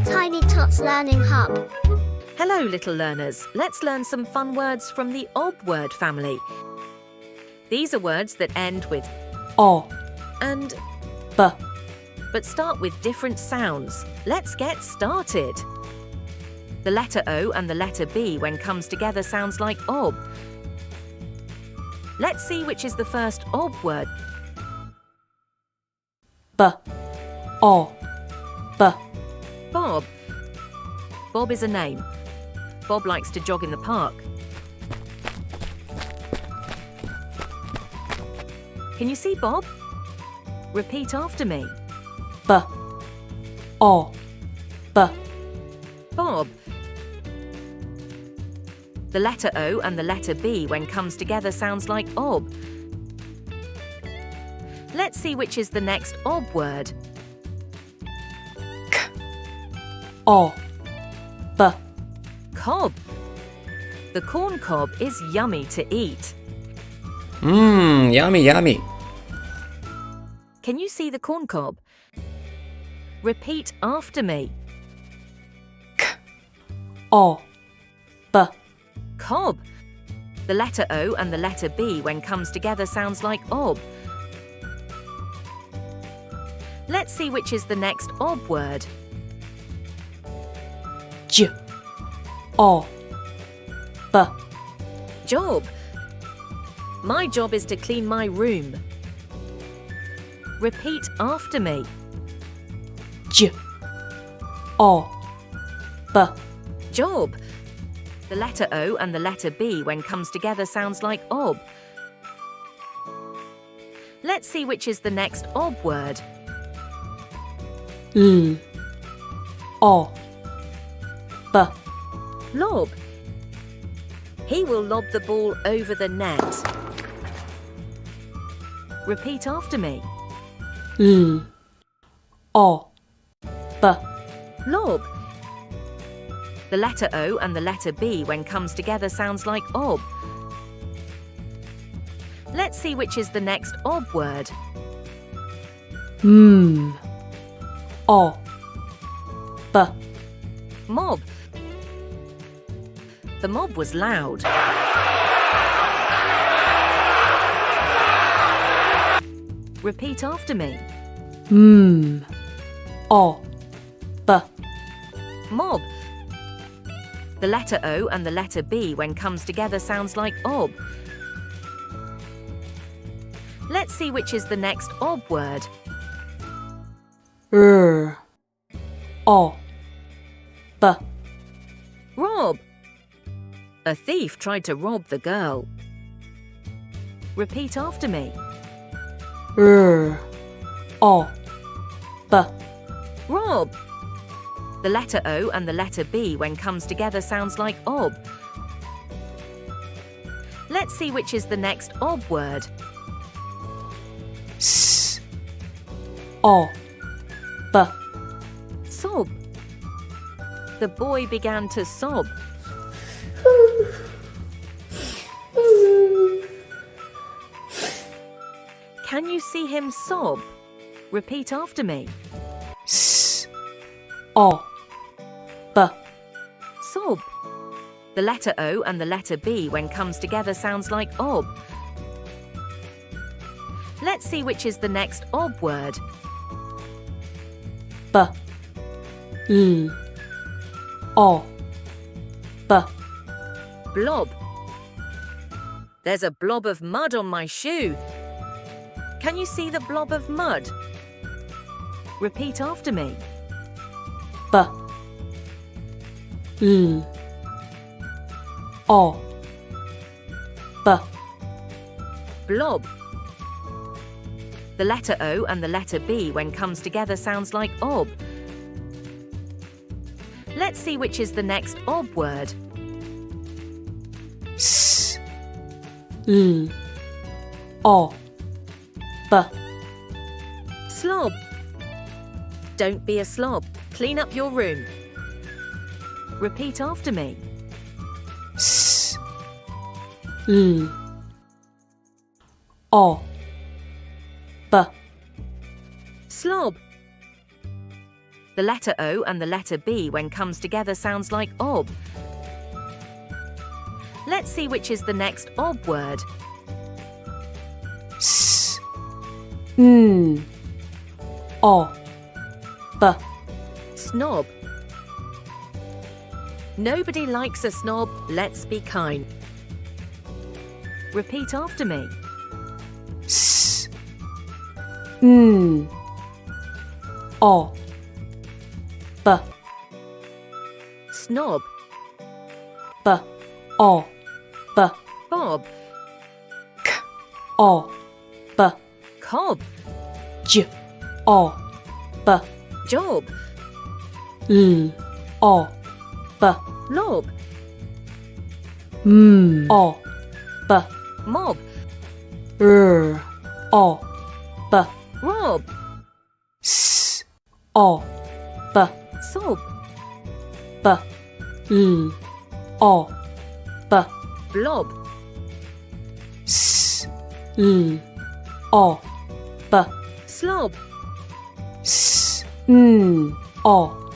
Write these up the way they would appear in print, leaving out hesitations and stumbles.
Tiny Tots Learning Hub. Hello, little learners. Let's learn some fun words from the ob word family. These are words that end with o, and b, but start with different sounds. Let's get started. The letter O and the letter B when comes together sounds like ob. Let's see which is the first ob word. b, o, b, Bob. Bob is a name. Bob likes to jog in the park. Can you see Bob? Repeat after me. b, o, b, Bob. The letter O and the letter B when comes together sounds like ob. Let's see which is the next ob word. o, b, Cob. The corn cob is yummy to eat. Yummy, yummy. Can you see the corn cob? Repeat after me. o, b, Cob. The letter O and the letter B when comes together sounds like ob. Let's see which is the next ob word. j, o, b, Job. My job is to clean my room. Repeat after me. j, o, b, Job. The letter O and the letter B when comes together sounds like ob. Let's see which is the next ob word. l, o, b, Lob. He will lob the ball over the net. Repeat after me. l, o, b, Lob. The letter O and the letter B when comes together sounds like ob. Let's see which is the next ob word. o, b, Mob. The mob was loud. Repeat after me. o, b, Mob. The letter O and the letter B when comes together sounds like ob. Let's see which is the next ob word. r, o, b, Rob. A thief tried to rob the girl. Repeat after me. r, o, b, Rob. The letter O and the letter B when comes together sounds like ob. Let's see which is the next ob word. s, o, b, Sob. The boy began to sob. Can you see him sob? Repeat after me. s, o, b, Sob. The letter O and the letter B when comes together sounds like ob. Let's see which is the next ob word. b, l, o, b, Blob. There's a blob of mud on my shoe. Can you see the blob of mud? Repeat after me. b, l, o, b, Blob. The letter O and the letter B when comes together sounds like ob. Let's see which is the next ob word. s, l, o, b, Slob. Don't be a slob. Clean up your room. Repeat after me. s, l, o, b, Slob. The letter O and the letter B when comes together sounds like ob. Let's see which is the next ob word. S, N, O, B. Snob. Nobody likes a snob, let's be kind. Repeat after me. S, N, O, B. Snob. B, O, B. Bob. K, O, B. Cob. J, O, B. Job. L, O, B. Lob. M, O, B. Mob. R, O, B. Rob. S, O, B. Sob. B, L, O, B. Blob. S, L, O, B. Slob. S, N, O,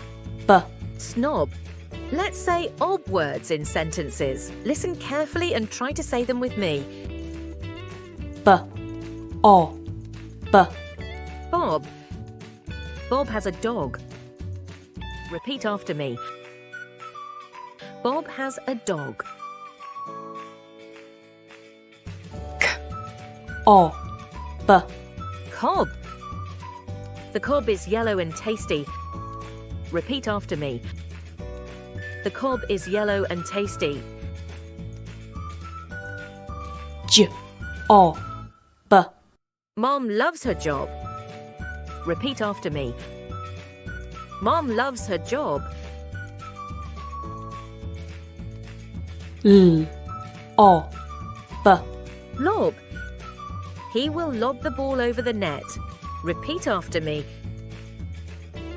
B. Snob. Let's say ob words in sentences. Listen carefully and try to say them with me. B, O, B. Bob. Bob has a dog. Repeat after me. Bob has a dog. K, O, B. Cob. The cob is yellow and tasty. Repeat after me. The cob is yellow and tasty. J, O, B. Mom loves her job. Repeat after me. Mom loves her job. L, O, B. Lob. He will lob the ball over the net. Repeat after me.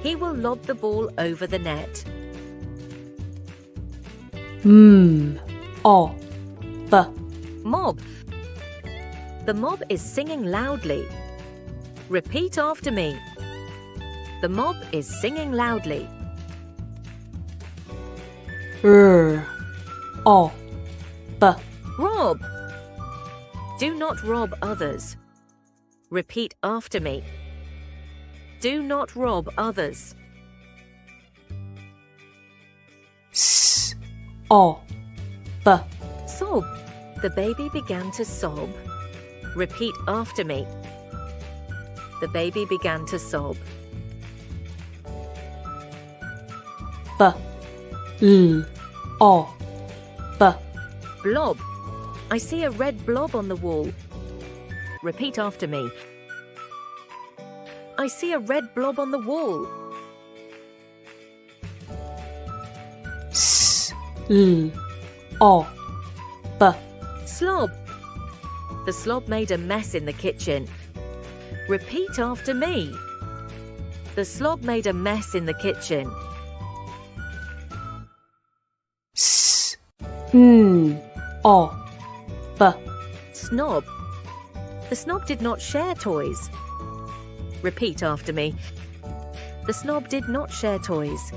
He will lob the ball over the net. M, O, B. Mob. The mob is singing loudly. Repeat after me. The mob is singing loudly. R, O, B. Rob. Do not rob others. Repeat after me. Do not rob others. S, O, B. Sob. The baby began to sob. Repeat after me. The baby began to sob. B, L, O, B. Blob. I see a red blob on the wall. Repeat after me. I see a red blob on the wall. S, L, O, B. Slob. The slob made a mess in the kitchen. Repeat after me. The slob made a mess in the kitchen. S, N, O, B. Snob. The snob did not share toys. Repeat after me. The snob did not share toys.